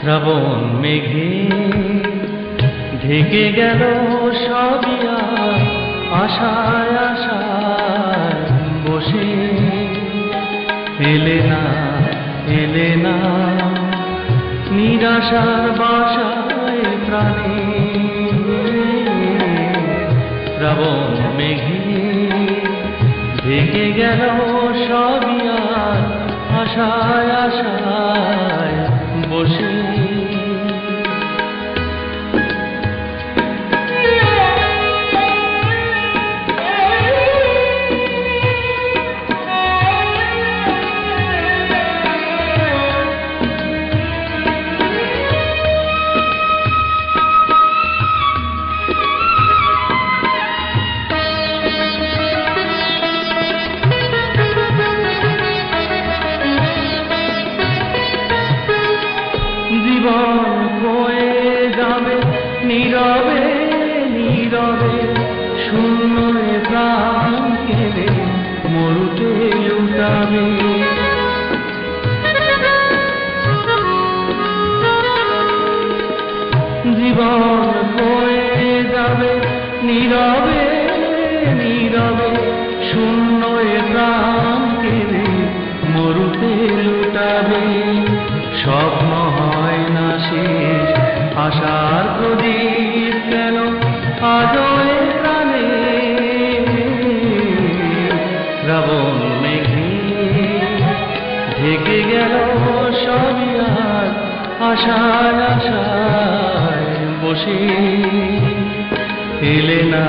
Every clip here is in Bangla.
শ্রাবণ মেঘে ঢেকে গেল সবই আশায় আশায় বসে এলে না নিরাশার বাসায় প্রাণে। শ্রাবণ মেঘে ঢেকে গেল সবই আশায় আশায় বসে। জীবন বয়ে যাবে নীরবে নীরবে, শূন্য প্রাণ কেড়ে মরুতে লুটাবে। জীবন বয়ে যাবে নীরবে নীরবে, শূন্য প্রাণ কেড়ে মরুতে লুটাবে। স্বপ্ন হয় না শেষ, আশার প্রদীপ কেন আজও এ প্রাণে। শ্রাবণ মেঘে ঢেকে গেল সবই আশায় আশায় বসে। এলে না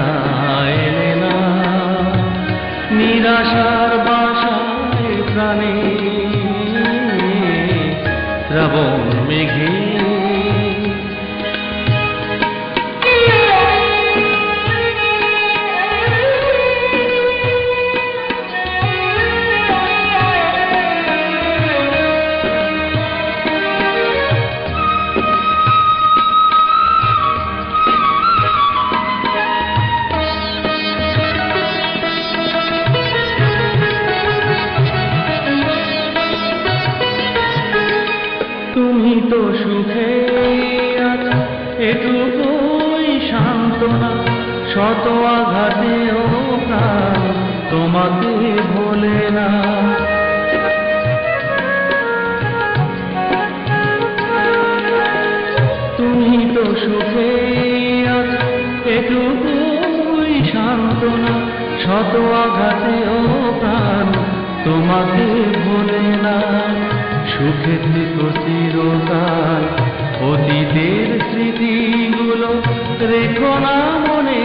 নিরাশার বাসায় প্রাণে। শ্রাবণ মেঘে তুমি তো সুখে আছো এটুকুই সান্ত্বনা, শত আঘাতেও প্রাণ তোমাকে ভোলে না। তুমি তো সুখে আছো এটুকুই সান্ত্বনা, শত আঘাতেও প্রাণ তোমাকে ভোলে না। সুখে থেকো চিরকাল, অতীতের স্মৃতিগুলো রেখো না মনে।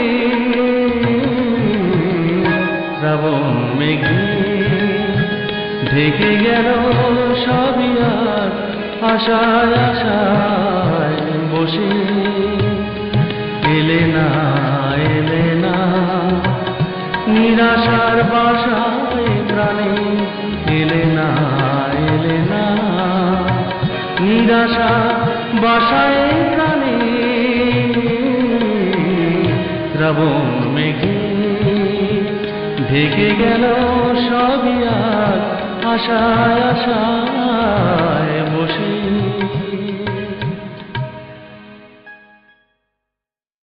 শ্রাবণ মেঘে ঢেকে গেল সবই আশায় আশায় বসে। এলে না নিরাশার বাসায় প্রাণে। এলে না নিরাশা বাসায় প্রাণে। শ্রাবণ মেঘে ঢেকে গেল সবই আশায় আশায়